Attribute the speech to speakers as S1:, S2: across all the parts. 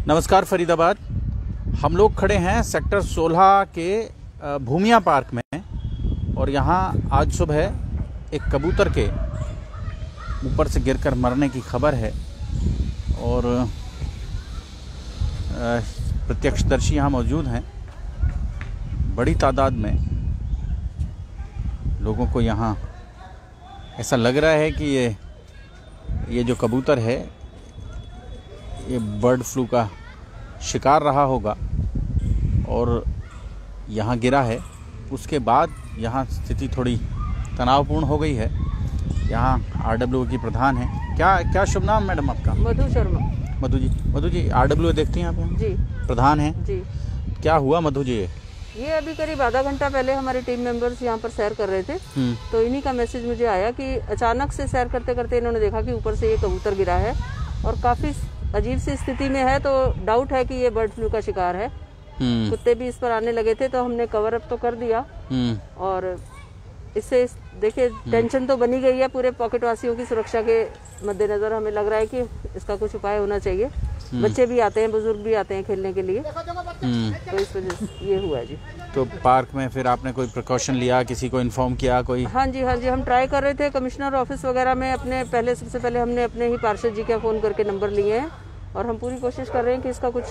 S1: नमस्कार फरीदाबाद। हम लोग खड़े हैं सेक्टर 16 के भूमिया पार्क में और यहाँ आज सुबह एक कबूतर के ऊपर से गिरकर मरने की खबर है और प्रत्यक्षदर्शी यहाँ मौजूद हैं। बड़ी तादाद में लोगों को यहाँ ऐसा लग रहा है कि ये जो कबूतर है ये बर्ड फ्लू का शिकार रहा होगा और यहाँ गिरा है। उसके बाद यहाँ स्थिति थोड़ी तनावपूर्ण हो गई है। यहाँ RWA की प्रधान है। क्या शुभ नाम मैडम आपका?
S2: मधु शर्मा।
S1: मधु जी RWA देखती हैं आप यहाँ?
S2: जी।
S1: प्रधान हैं
S2: जी।
S1: क्या हुआ मधु जी?
S2: ये अभी करीब आधा घंटा पहले हमारे टीम मेंबर्स यहाँ पर सैर कर रहे थे तो इन्हीं का मैसेज मुझे आया कि अचानक से सैर करते करते इन्होंने देखा कि ऊपर से ये कबूतर गिरा है और काफी अजीब सी स्थिति में है, तो डाउट है कि ये बर्ड फ्लू का शिकार है। कुत्ते भी इस पर आने लगे थे तो हमने कवर अप तो कर दिया और इससे देखिए टेंशन तो बनी गई है पूरे पॉकेट वासियों की सुरक्षा के मद्देनजर। हमें लग रहा है कि इसका कुछ उपाय होना चाहिए। बच्चे भी आते हैं, बुजुर्ग भी आते हैं खेलने के लिए, तो इस वजह से ये हुआ जी।
S1: तो पार्क में फिर आपने कोई प्रिकॉशन लिया, किसी को इन्फॉर्म किया कोई?
S2: हाँ जी हम ट्राई कर रहे थे। कमिश्नर ऑफिस वगैरह में सबसे पहले हमने अपने ही पार्षद जी का फ़ोन करके नंबर लिए हैं और हम पूरी कोशिश कर रहे हैं कि इसका कुछ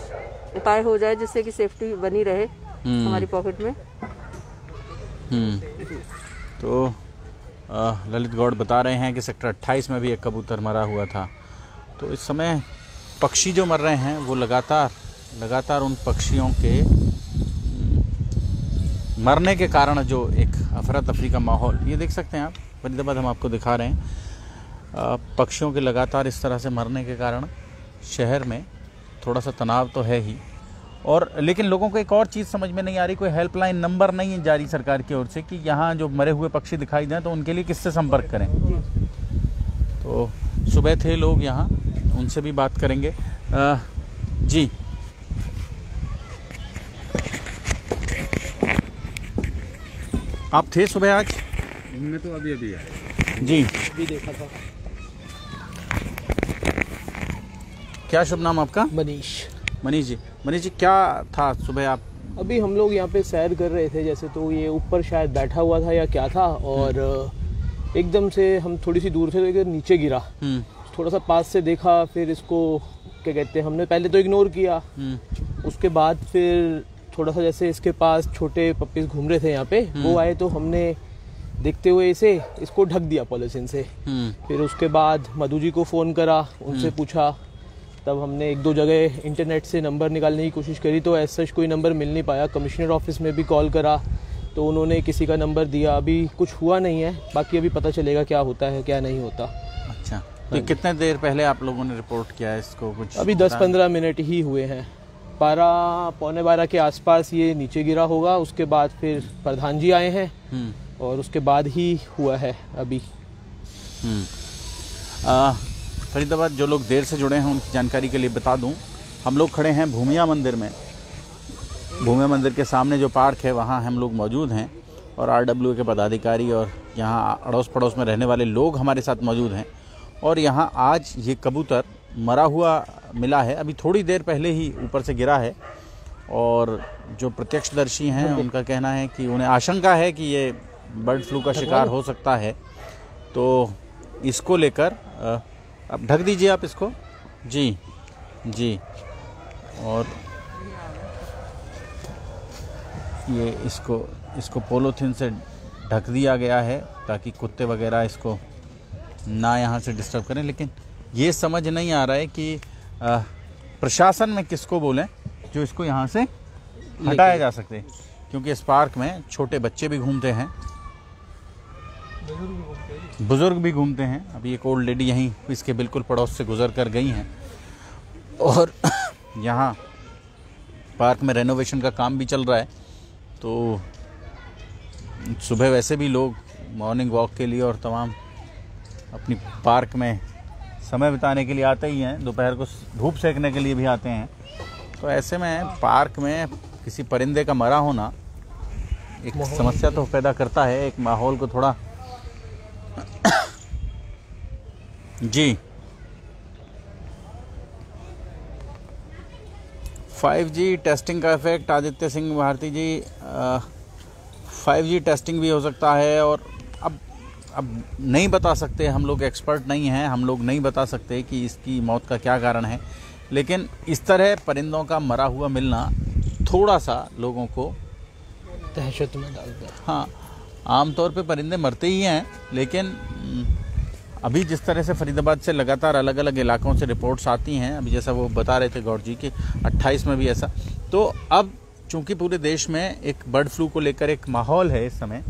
S2: उपाय हो जाए जिससे कि सेफ्टी बनी रहे हमारी पॉकेट में।
S1: तो ललित गौड़ बता रहे हैं कि सेक्टर 28 में भी एक कबूतर मरा हुआ था। तो इस समय पक्षी जो मर रहे हैं वो लगातार उन पक्षियों के मरने के कारण जो एक अफरा तफरी का माहौल, ये देख सकते हैं आप फरीदाबाद, हम आपको दिखा रहे हैं। पक्षियों के लगातार इस तरह से मरने के कारण शहर में थोड़ा सा तनाव तो है ही। और लेकिन लोगों को एक और चीज़ समझ में नहीं आ रही, कोई हेल्पलाइन नंबर नहीं है जारी सरकार की ओर से कि यहाँ जो मरे हुए पक्षी दिखाई दें तो उनके लिए किससे संपर्क करें। तो सुबह थे लोग यहाँ, उनसे भी बात करेंगे। जी आप थे सुबह आज?
S3: मैं तो अभी है
S1: जी,
S3: अभी देखा था।
S1: क्या शुभ नाम आपका?
S3: मनीष
S1: जी क्या था सुबह आप?
S3: अभी हम लोग यहाँ पे सैर कर रहे थे जैसे, तो ये ऊपर शायद बैठा हुआ था या क्या था और एकदम से हम थोड़ी सी दूर से नीचे गिरा। थोड़ा सा पास से देखा, फिर इसको क्या कहते हैं, हमने पहले तो इग्नोर किया। उसके बाद फिर थोड़ा सा जैसे इसके पास छोटे पप्पीज घूम रहे थे यहाँ पे, वो आए तो हमने देखते हुए इसको ढक दिया पॉलिथीन से। फिर उसके बाद मधु जी को फ़ोन करा, उनसे पूछा, तब हमने एक दो जगह इंटरनेट से नंबर निकालने की कोशिश करी तो ऐसा कोई नंबर मिल नहीं पाया। कमिश्नर ऑफिस में भी कॉल करा तो उन्होंने किसी का नंबर दिया। अभी कुछ हुआ नहीं है, बाकी अभी पता चलेगा क्या होता है क्या नहीं होता।
S1: अच्छा, तो कितने देर पहले आप लोगों ने रिपोर्ट किया है इसको? कुछ
S3: अभी 10-15 मिनट ही हुए हैं। 12-12:15 के आसपास ये नीचे गिरा होगा। उसके बाद फिर प्रधान जी आए हैं और उसके बाद ही हुआ है अभी।
S1: फरीदाबाद जो लोग देर से जुड़े हैं उनकी जानकारी के लिए बता दूं, हम लोग खड़े हैं भूमिया मंदिर में। भूमिया मंदिर के सामने जो पार्क है वहाँ हम लोग मौजूद हैं और RWA के पदाधिकारी और यहाँ अड़ोस पड़ोस में रहने वाले लोग हमारे साथ मौजूद हैं। और यहाँ आज ये कबूतर मरा हुआ मिला है, अभी थोड़ी देर पहले ही ऊपर से गिरा है। और जो प्रत्यक्षदर्शी हैं उनका कहना है कि उन्हें आशंका है कि ये बर्ड फ्लू का शिकार हो सकता है। तो इसको लेकर अब ढक दीजिए आप इसको। जी और ये इसको पॉलीथीन से ढक दिया गया है ताकि कुत्ते वगैरह इसको ना यहाँ से डिस्टर्ब करें। लेकिन ये समझ नहीं आ रहा है कि प्रशासन में किसको बोलें जो इसको यहाँ से हटाया जा सकते, क्योंकि इस पार्क में छोटे बच्चे भी घूमते हैं, बुजुर्ग भी घूमते हैं। अभी एक ओल्ड लेडी यहीं इसके बिल्कुल पड़ोस से गुजर कर गई हैं। और यहाँ पार्क में रेनोवेशन का काम भी चल रहा है, तो सुबह वैसे भी लोग मॉर्निंग वॉक के लिए और तमाम अपनी पार्क में समय बिताने के लिए आते ही हैं, दोपहर को धूप सेकने के लिए भी आते हैं। तो ऐसे में पार्क में किसी परिंदे का मरा होना एक समस्या तो पैदा करता है, एक माहौल को थोड़ा जी 5G टेस्टिंग का इफेक्ट, आदित्य सिंह भारती जी, 5G टेस्टिंग भी हो सकता है और अब नहीं बता सकते, हम लोग एक्सपर्ट नहीं हैं, हम लोग नहीं बता सकते कि इसकी मौत का क्या कारण है, लेकिन इस तरह परिंदों का मरा हुआ मिलना थोड़ा सा लोगों को
S3: दहशत में डालता है।
S1: हाँ, आमतौर पे परिंदे मरते ही हैं, लेकिन अभी जिस तरह से फरीदाबाद से लगातार अलग अलग इलाकों से रिपोर्ट्स आती हैं, अभी जैसा वो बता रहे थे गौर जी कि 28 में भी ऐसा, तो अब चूंकि पूरे देश में एक बर्ड फ्लू को लेकर एक माहौल है, इस समय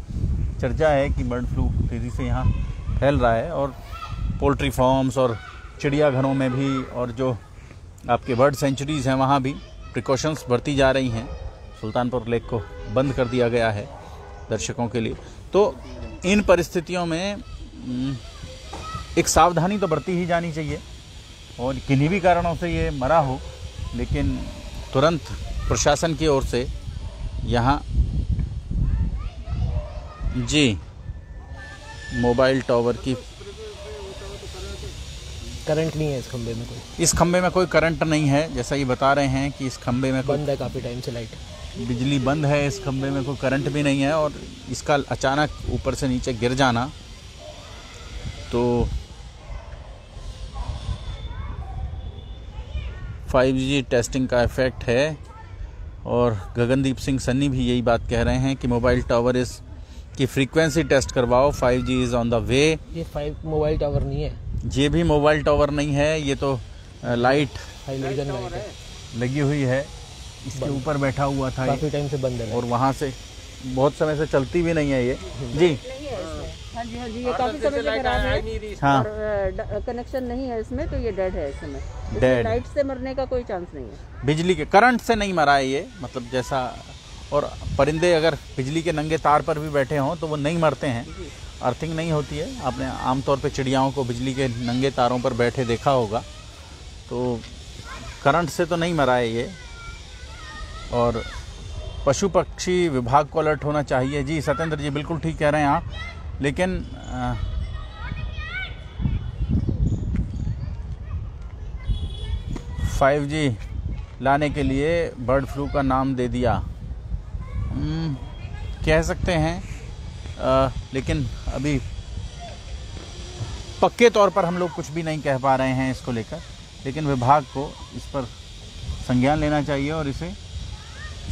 S1: चर्चा है कि बर्ड फ्लू तेज़ी से यहाँ फैल रहा है और पोल्ट्री फार्म्स और चिड़ियाघरों में भी और जो आपके बर्ड सेंचुरीज़ हैं वहाँ भी प्रिकॉशंस बरती जा रही हैं। सुल्तानपुर लेक को बंद कर दिया गया है दर्शकों के लिए। तो इन परिस्थितियों में एक सावधानी तो बरती ही जानी चाहिए और किन्हीं भी कारणों से ये मरा हो, लेकिन तुरंत प्रशासन की ओर से यहाँ जी मोबाइल टावर की
S3: करंट नहीं है इस खंबे में कोई।
S1: इस खंबे में कोई करंट नहीं है, जैसा ये बता रहे हैं कि इस खंबे में
S3: बंद है काफ़ी टाइम से, लाइट
S1: बिजली बंद है, इस खंबे में कोई करंट भी नहीं है और इसका अचानक ऊपर से नीचे गिर जाना तो 5G टेस्टिंग का इफेक्ट है। और गगनदीप सिंह सन्नी भी यही बात कह रहे हैं कि मोबाइल टावर की फ्रीक्वेंसी टेस्ट करवाओ, 5G is on the way.
S3: ये 5 मोबाइल टावर नहीं है,
S1: ये भी मोबाइल टावर नहीं है, ये तो लाइट
S3: हाइलोजन लाइट है,
S1: लगी हुई है, इसके ऊपर बैठा हुआ था,
S3: काफ़ी टाइम से बंद है
S1: और वहाँ से बहुत समय से चलती भी नहीं है ये जी।
S2: हाँ जी, ये काफी समय से खराब है।
S1: हाँ,
S2: और कनेक्शन नहीं है इसमें, तो ये डेड है इस समय।
S1: डेड,
S2: लाइट से मरने का कोई चांस नहीं है,
S1: बिजली के करंट से नहीं मरा है ये, मतलब जैसा। और परिंदे अगर बिजली के नंगे तार पर भी बैठे हों तो वो नहीं मरते हैं, अर्थिंग नहीं होती है। आपने आमतौर पे चिड़ियाओं को बिजली के नंगे तारों पर बैठे देखा होगा, तो करंट से तो नहीं मरा है ये। और पशु पक्षी विभाग को अलर्ट होना चाहिए। जी सत्येंद्र जी बिल्कुल ठीक कह रहे हैं आप, लेकिन 5G लाने के लिए बर्ड फ्लू का नाम दे दिया, कह सकते हैं, लेकिन अभी पक्के तौर पर हम लोग कुछ भी नहीं कह पा रहे हैं इसको लेकर, लेकिन विभाग को इस पर संज्ञान लेना चाहिए और इसे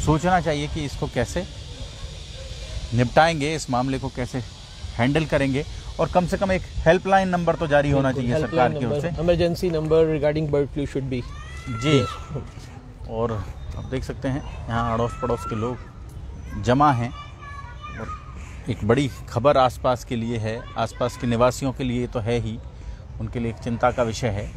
S1: सोचना चाहिए कि इसको कैसे निपटाएंगे, इस मामले को कैसे हैंडल करेंगे। और कम से कम एक हेल्पलाइन नंबर तो जारी होना चाहिए सरकार की ओर से,
S3: emergency number regarding bird flu should be
S1: जी। और आप देख सकते हैं यहाँ अड़ोस पड़ोस के लोग जमा हैं और एक बड़ी खबर आसपास के लिए है, आसपास के निवासियों के लिए तो है ही, उनके लिए एक चिंता का विषय है।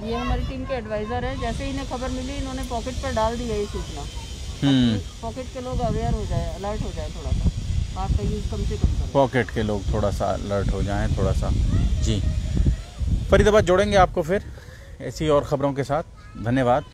S2: ये हमारी टीम के एडवाइजर है, जैसे इन्हें खबर मिली इन्होंने पॉकेट पर डाल दी है ये सूचना। पॉकेट के लोग अवेयर हो जाए, अलर्ट हो जाए, थोड़ा सा बात का यूज़ कम से कम करें।
S1: पॉकेट के लोग थोड़ा सा अलर्ट हो जाएं, थोड़ा सा जी। फरीदाबाद जोड़ेंगे आपको फिर ऐसी और ख़बरों के साथ। धन्यवाद।